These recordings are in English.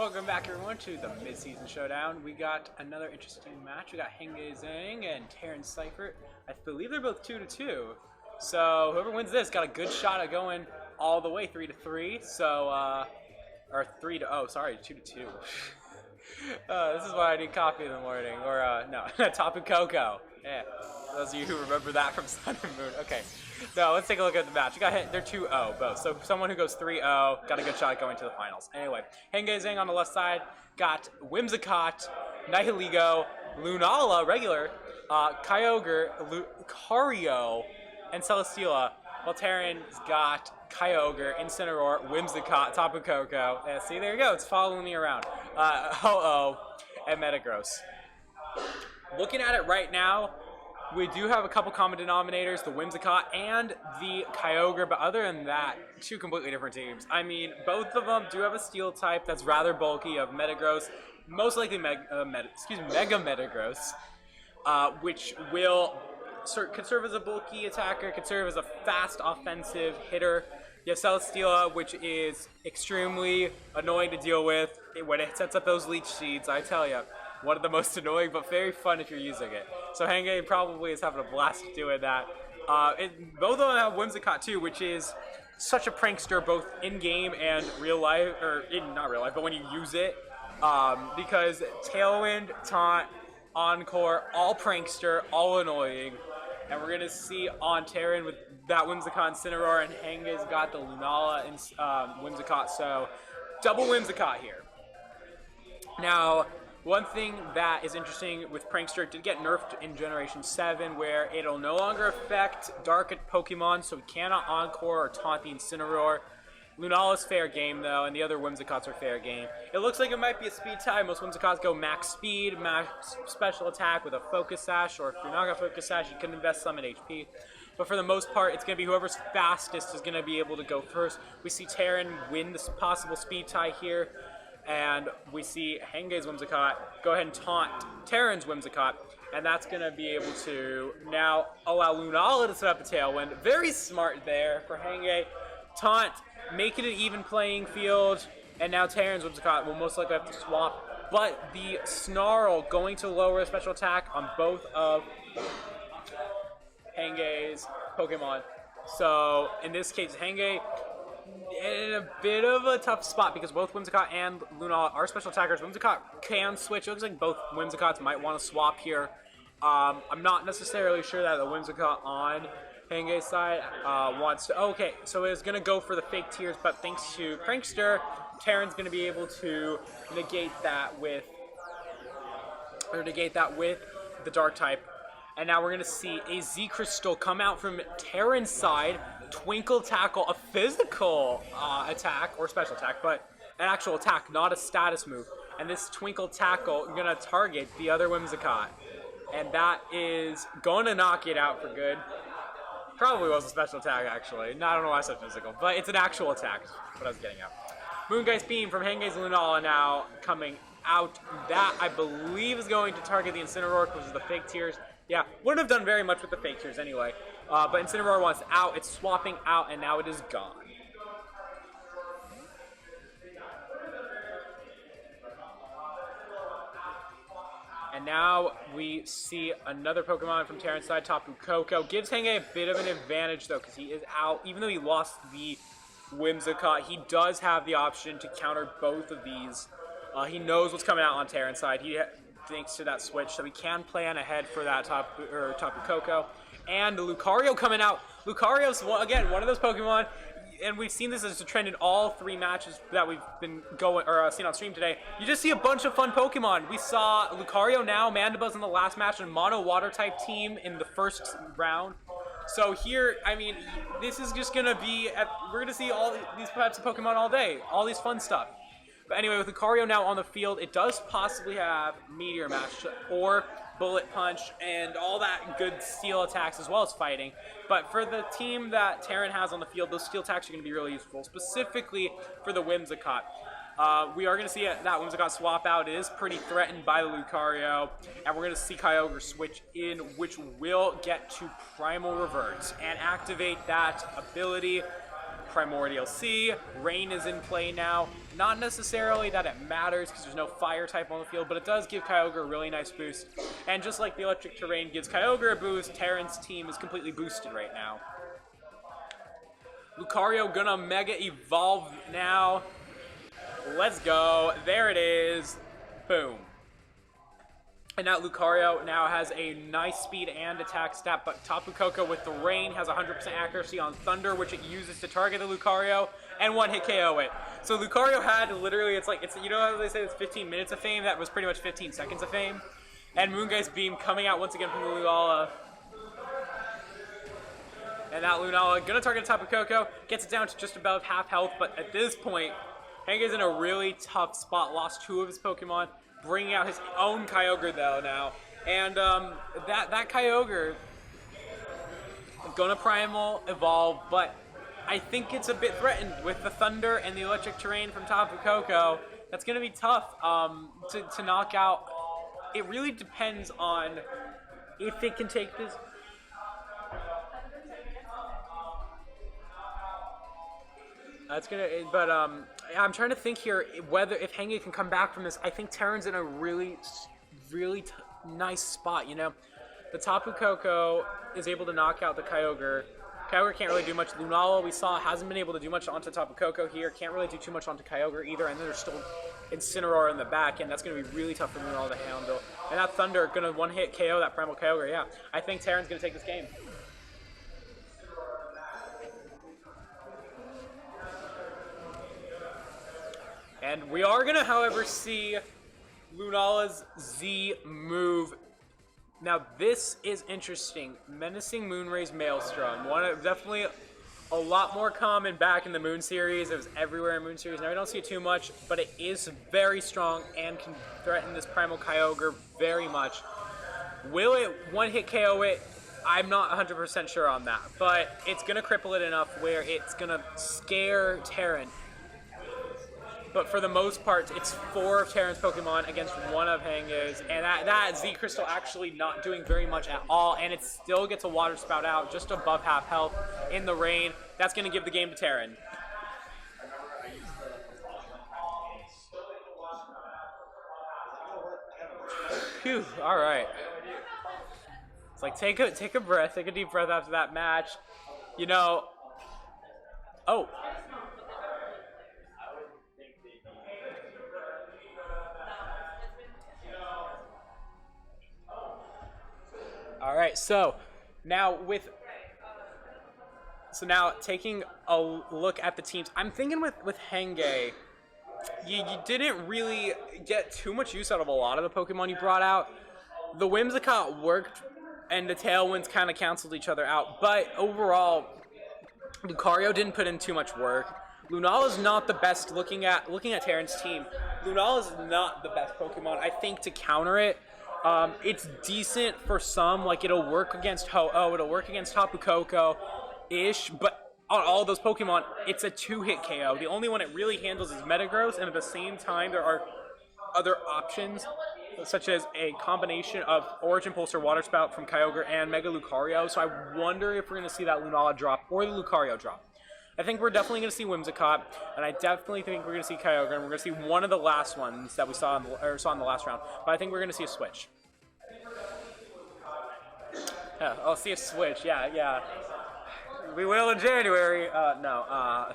Welcome back, everyone, to the Mid-Season Showdown. We got another interesting match. We got Henge Zhang and Terran Seifert. I believe they're both 2-2. So whoever wins this got a good shot at going all the way 3-3. So, or 2-2. This is why I need coffee in the morning. Or, no, Tapu Koko. Yeah, those of you who remember that from Sun and Moon. Okay, no, let's take a look at the match. They're 2-0 both. So someone who goes 3-0 got a good shot at going to the finals. Anyway, Henge Zhang on the left side got Whimsicott, Nihilego, Lunala, regular, Kyogre, Lucario, and Celesteela. While Terran's got Kyogre, Incineroar, Whimsicott, Tapu Koko. Yeah, see, there you go. It's following me around. Ho-Oh, and Metagross. Looking at it right now, we do have a couple common denominators, the Whimsicott and the Kyogre, but other than that, two completely different teams. I mean, both of them do have a steel type that's rather bulky of Metagross, most likely Mega Metagross, which could serve as a bulky attacker, could serve as a fast offensive hitter. You have Celesteela, which is extremely annoying to deal with when it sets up those leech seeds, I tell you. One of the most annoying, but very fun if you're using it. So Henge probably is having a blast doing that. Both of them have Whimsicott too, which is such a prankster both in-game and real life, or not real life, but when you use it. Because Tailwind, Taunt, Encore, all prankster, all annoying. And we're going to see on Terran with that Whimsicott Incineroar, and Henge's got the Lunala and Whimsicott, so double Whimsicott here. Now, one thing that is interesting with Prankster, it did get nerfed in Generation 7, where it'll no longer affect Dark Pokemon, so it cannot Encore or Taunt the Incineroar. Lunala's fair game, though, and the other Whimsicotts are fair game. It looks like it might be a speed tie. Most Whimsicotts go max speed, max special attack with a Focus Sash, or if you're not going to Focus Sash, you can invest some in HP. But for the most part, it's going to be whoever's fastest is going to be able to go first. We see Terran win this possible speed tie here. And we see Henge's Whimsicott go ahead and taunt Terran's Whimsicott, and that's going to be able to now allow Lunala to set up a Tailwind. Very smart there for Henge. Taunt, making it an even playing field, and now Terran's Whimsicott will most likely have to swap. But the Snarl going to lower a special attack on both of Henge's Pokemon. So in this case, Henge in a bit of a tough spot because both Whimsicott and Lunala are special attackers. Whimsicott can switch. It looks like both Whimsicotts might want to swap here. I'm not necessarily sure that the Whimsicott on Henge's side wants to. Okay, so it's going to go for the fake tears, but thanks to Prankster, Terran's going to be able to negate that with the Dark type. And now we're going to see a Z-Crystal come out from Terran's side, Twinkle Tackle, a physical attack, or special attack, but an actual attack, not a status move. And this Twinkle Tackle is going to target the other Whimsicott. And that is going to knock it out for good. Probably was a special attack, actually. I don't know why I said physical, but it's an actual attack, what I was getting at. Moongeist Beam from Henge's Lunala now coming out. That, I believe, is going to target the Incineroar because of the fake tears. Yeah, wouldn't have done very much with the fake tears anyway. But Incineroar wants out. It's swapping out, and now it is gone. And now we see another Pokemon from Terran's side, Tapu Koko. Gives Henge a bit of an advantage, though, because he is out. Even though he lost the Whimsicott, he does have the option to counter both of these. He knows what's coming out on Terran's side. Thanks to that switch, so we can plan ahead for that Tapu Koko. And Lucario coming out. Lucario's, again, one of those Pokemon, and we've seen this as a trend in all three matches that we've been seen on stream today. You just see a bunch of fun Pokemon. We saw Lucario now, Mandibuzz in the last match, and Mono Water type team in the first round. So here, I mean, this is just gonna be, we're gonna see all these types of Pokemon all day, all these fun stuff. But anyway, with Lucario now on the field, it does possibly have Meteor Mash or Bullet Punch and all that good steel attacks as well as fighting. But for the team that Terran has on the field, those steel attacks are going to be really useful, specifically for the Whimsicott. We are going to see that Whimsicott swap out. It is pretty threatened by the Lucario, and we're going to see Kyogre switch in, which will get to Primal Revert and activate that ability. Primordial Sea. Rain is in play now. Not necessarily that it matters because there's no fire type on the field, but it does give Kyogre a really nice boost. And just like the electric terrain gives Kyogre a boost, Terran's team is completely boosted right now. Lucario gonna Mega Evolve now. Let's go. There it is. Boom. And now Lucario now has a nice speed and attack stat, but Tapu Koko with the rain has 100% accuracy on Thunder, which it uses to target the Lucario and one-hit KO it. So Lucario had literally, it's you know how they say it's 15 minutes of fame? That was pretty much 15 seconds of fame. And Moongeist Beam coming out once again from the Lunala. And that Lunala gonna target Tapu Koko, gets it down to just above half health, but at this point, Henge's in a really tough spot, lost 2 of his Pokemon, bringing out his own Kyogre though now. And that Kyogre gonna Primal Evolve, but I think it's a bit threatened with the Thunder and the electric terrain from Tapu Koko. That's gonna be tough to knock out. It really depends on if it can take this. That's gonna, but I'm trying to think here whether if Henge can come back from this. I think Terran's in a really nice spot. You know, the Tapu Koko is able to knock out the Kyogre. Kyogre can't really do much. Lunala, we saw, hasn't been able to do much onto Tapu Koko here. Can't really do too much onto Kyogre either. And then there's still Incineroar in the back, and that's going to be really tough for Lunala to handle. And that Thunder going to one-hit KO that Primal Kyogre. Yeah, I think Terran's going to take this game. And we are going to, however, see Lunala's Z move. Now, this is interesting. Menacing Moonraze Maelstrom. Definitely a lot more common back in the Moon series. It was everywhere in Moon series. Now, we don't see it too much, but it is very strong and can threaten this Primal Kyogre very much. Will it one-hit KO it? I'm not 100% sure on that, but it's going to cripple it enough where it's going to scare Terran. But for the most part, it's 4 of Terran's Pokemon against 1 of Henge's, and that Z Crystal actually not doing very much at all, and it still gets a Water Spout out just above half health in the rain. That's going to give the game to Terran. Phew, all right. It's like take a breath, take a deep breath after that match. You know, oh. All right, so now taking a look at the teams, I'm thinking with Henge, you didn't really get too much use out of a lot of the Pokemon you brought out. The Whimsicott worked, and the Tailwinds kind of canceled each other out, but overall, Lucario didn't put in too much work. Lunala's not the best. Looking at Terran's team, Lunala's not the best Pokemon, I think, to counter it. It's decent for some, like it'll work against Ho-Oh, it'll work against Tapu Koko-ish, but on all those Pokemon, it's a 2-hit KO. The only one it really handles is Metagross, and at the same time, there are other options, such as a combination of Origin Pulse or Water Spout from Kyogre and Mega Lucario, so I wonder if we're going to see that Lunala drop or the Lucario drop. I think we're definitely going to see Whimsicott, and I definitely think we're going to see Kyogre, and we're going to see one of the last ones that we saw in the last round. But I think we're going to see a switch. Yeah, I'll see a switch. Yeah. We will in January. No.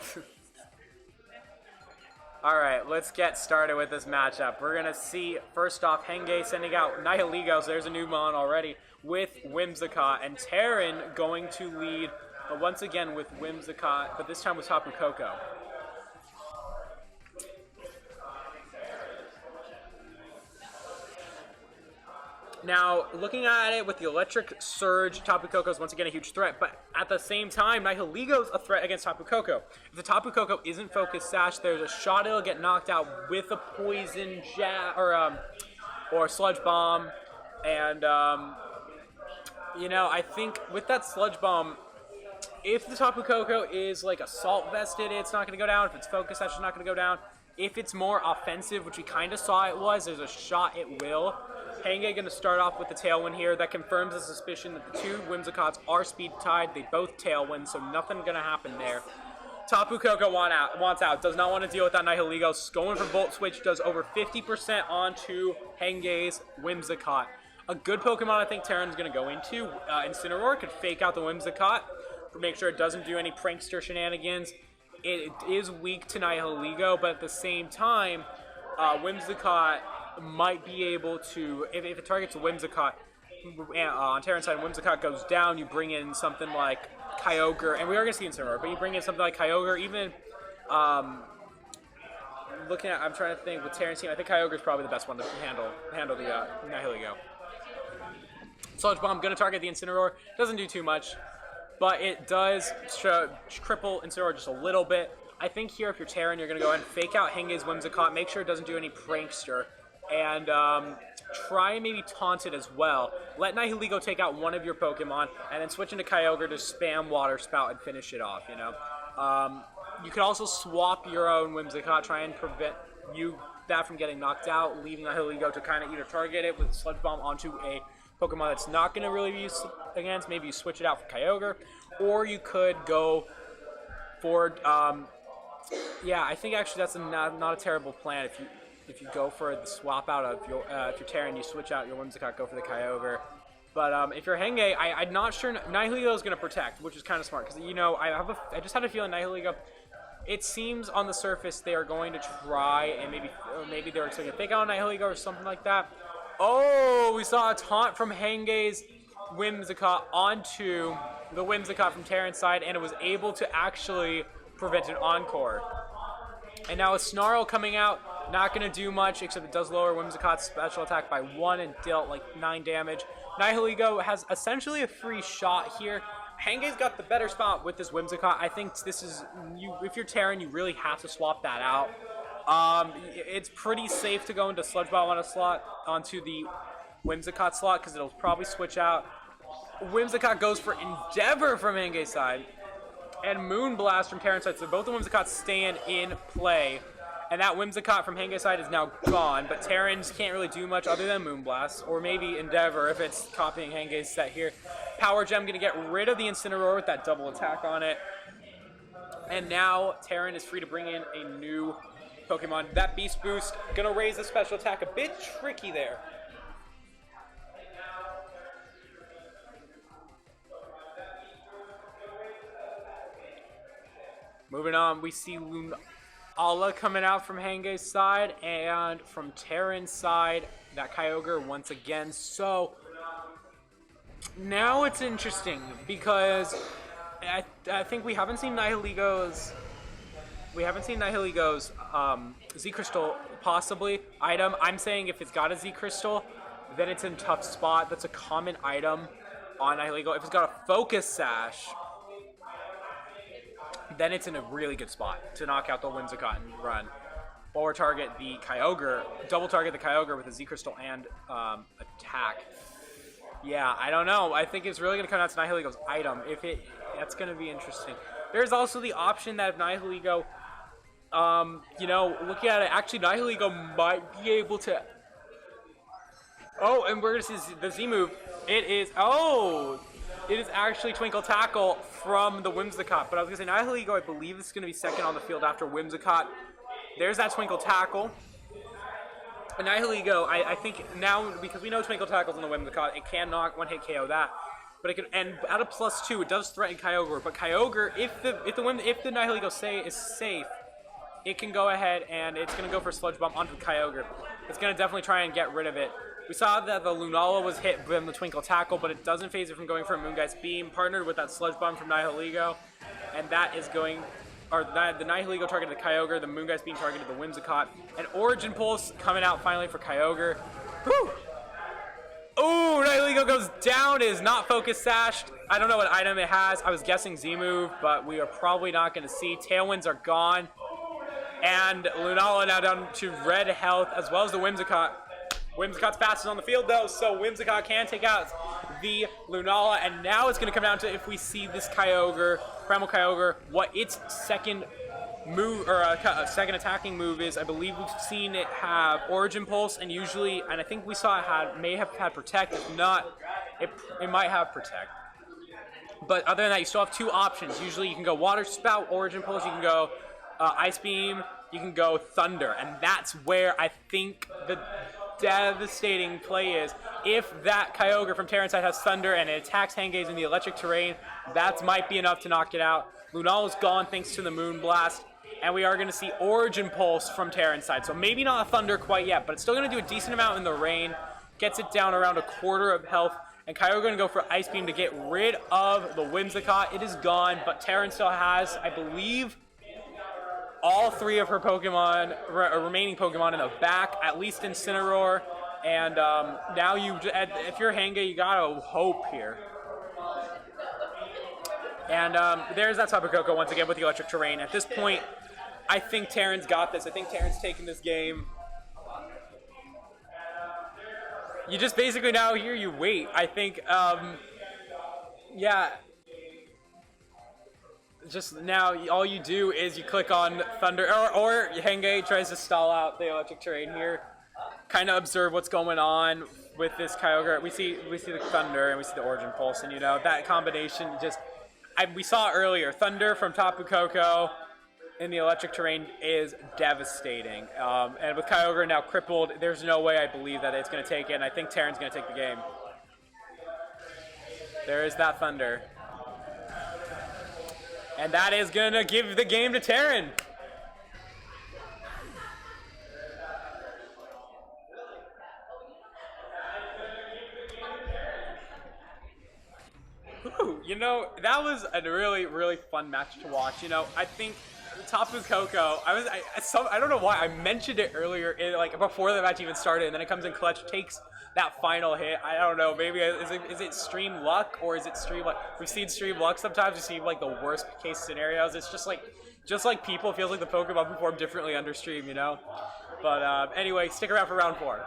All right, let's get started with this matchup. We're going to see, first off, Henge sending out Nihilego, so there's a new mon already, with Whimsicott, and Terran going to lead once again with Whimsicott, but this time with Tapu Koko. Now, looking at it with the Electric Surge, Tapu Koko is once again a huge threat, but at the same time, Nihilego's a threat against Tapu Koko. If the Tapu Koko isn't Focus Sash, there's a shot it'll get knocked out with a Poison Jab, or Sludge Bomb, and, you know, I think with that Sludge Bomb, if the Tapu Koko is like Assault Vested, it's not going to go down. If it's Focus Sash, it's not going to go down. If it's more offensive, which we kind of saw it was, there's a shot it will. Henge going to start off with the Tailwind here. That confirms the suspicion that the 2 Whimsicotts are speed tied. They both Tailwind, so nothing going to happen there. Tapu Koko wants out. Does not want to deal with that Nihilego. Going for Volt Switch. Does over 50% onto Henge's Whimsicott. A good Pokemon I think Terran's going to go into. Incineroar could fake out the Whimsicott. Make sure it doesn't do any prankster shenanigans. It is weak to Nihilego, but at the same time, Whimsicott might be able to, if it targets a Whimsicott, on Terran's side, Whimsicott goes down, you bring in something like Kyogre, and we are going to see Incineroar, but you bring in something like Kyogre, even, looking at, I'm trying to think, with Terran's team, I think Kyogre is probably the best one to handle the Nihilego. Sludge Bomb, going to target the Incineroar, doesn't do too much, but it does cripple Incineroar just a little bit. I think here, if you're Terran, you're going to go ahead and fake out Henge's Whimsicott, make sure it doesn't do any prankster, and try and maybe taunt it as well. Let Nihilego take out one of your Pokemon, and then switch into Kyogre to spam Water Spout and finish it off, you know. You could also swap your own Whimsicott, try and prevent that from getting knocked out, leaving Nihilego to kind of either target it with Sludge Bomb onto a Pokemon that's not going to really be used against. Maybe you switch it out for Kyogre, or you could go for, yeah, I think actually that's not a terrible plan if you go for the swap out of your, if you're Terran, you switch out your Whimsicott, go for the Kyogre. But if you're Henge, I'm not sure Nihilego is going to protect, which is kind of smart, because, you know, I just had a feeling Nihilego, it seems on the surface they are going to try, and maybe they were expecting to fake out on Nihilego or something like that. Oh, we saw a taunt from Henge's Whimsicott onto the Whimsicott from Terran's side, and it was able to actually prevent an Encore. And now a Snarl coming out, not going to do much, except it does lower Whimsicott's special attack by 1 and dealt like 9 damage. Nihilego has essentially a free shot here. Henge's got the better spot with this Whimsicott. I think this is, if you're Terran, you really have to swap that out. It's pretty safe to go into Sludge Bomb on a slot, onto the Whimsicott slot, because it'll probably switch out. Whimsicott goes for Endeavor from Henge's side, and Moonblast from Terran's side, so both the Whimsicotts stand in play. And that Whimsicott from Henge's side is now gone, but Terrans can't really do much other than Moonblast, or maybe Endeavor if it's copying Henge's set here. Power Gem going to get rid of the Incineroar with that double attack on it. And now Terran is free to bring in a new Pokemon. That Beast Boost going to raise the special attack a bit tricky there. Moving on, we see Lunala coming out from Henge's side, and from Terran's side, that Kyogre once again. So now it's interesting, because I think we haven't seen Nihilego's Z-Crystal possibly item. I'm saying if it's got a Z-Crystal, then it's in a tough spot. That's a common item on Nihilego. If it's got a Focus Sash, then it's in a really good spot to knock out the Whimsicott and run. Or target the Kyogre, double target the Kyogre with a Z-Crystal and attack. Yeah, I don't know. I think it's really going to come down to Nihilego's item. That's going to be interesting. There's also the option that if Nihilego, you know, looking at it, actually Nihilego might be able to... Oh, and we're going to see the Z move. It is actually Twinkle Tackle from the Whimsicott. But I was going to say, Nihilego, I believe, is going to be second on the field after Whimsicott. There's that Twinkle Tackle. And Nihilego, I think now, because we know Twinkle Tackle's on the Whimsicott, it can knock one-hit KO that. But it can, and at a +2, it does threaten Kyogre. But Kyogre, if the Nihilego is safe, it can go ahead and it's going to go for Sludge Bomb onto the Kyogre. It's going to definitely try and get rid of it. We saw that the Lunala was hit from the Twinkle Tackle, but it doesn't phase it from going for a Moongeist Beam, partnered with that Sludge Bomb from Nihilego. And that is going, or the Nihilego targeted the Kyogre, the Moongeist Beam targeted the Whimsicott. And Origin Pulse coming out finally for Kyogre. Whew! Ooh, Nihilego goes down, is not Focus Sashed. I don't know what item it has. I was guessing Z-Move, but we are probably not going to see. Tailwinds are gone. And Lunala now down to red health, as well as the Whimsicott. Whimsicott's fastest on the field, though, so Whimsicott can take out the Lunala. And now it's going to come down to if we see this Kyogre, Primal Kyogre, what its second move, or second attacking move is. I believe we've seen it have Origin Pulse, and usually, and I think we saw it may have had Protect. If not, it might have Protect. But other than that, you still have two options. Usually you can go Water Spout, Origin Pulse, you can go Ice Beam, you can go Thunder. And that's where I think the devastating play is. If that Kyogre from Terranside has Thunder and it attacks Hengaze in the electric terrain, that might be enough to knock it out. Lunala's gone thanks to the Moonblast, and we are going to see Origin Pulse from Terranside. So maybe not a Thunder quite yet, but it's still going to do a decent amount in the rain. Gets it down around a quarter of health. And Kyogre going to go for Ice Beam to get rid of the Whimsicott. It is gone, but Terran still has, I believe, all three of her Pokemon, remaining Pokemon in the back, at least Incineroar. And now if you're Henge, you gotta hope here. And there's that Tapu Koko once again with the electric terrain. At this point, I think Terran's got this. I think Terran's taking this game. You just basically now here you wait. I think, yeah. Just now, all you do is you click on Thunder, or Henge tries to stall out the electric terrain here. Kind of observe what's going on with this Kyogre. We see the Thunder and we see the Origin Pulse, and you know that combination just. We saw earlier, Thunder from Tapu Koko in the electric terrain is devastating. And with Kyogre now crippled, there's no way I believe that it's going to take it, and I think Terran's going to take the game. There is that Thunder. And that is going to give the game to Terran. Ooh, you know, that was a really, really fun match to watch. You know, I think Tapu Koko, I don't know why, I mentioned it earlier, like before the match even started, and then it comes in clutch, takes that final hit. I don't know, maybe, is it stream luck, or is it stream luck? We've seen stream luck sometimes, we've seen like the worst case scenarios. It's just like people, it feels like the Pokemon perform differently under stream, you know? But anyway, stick around for round 4.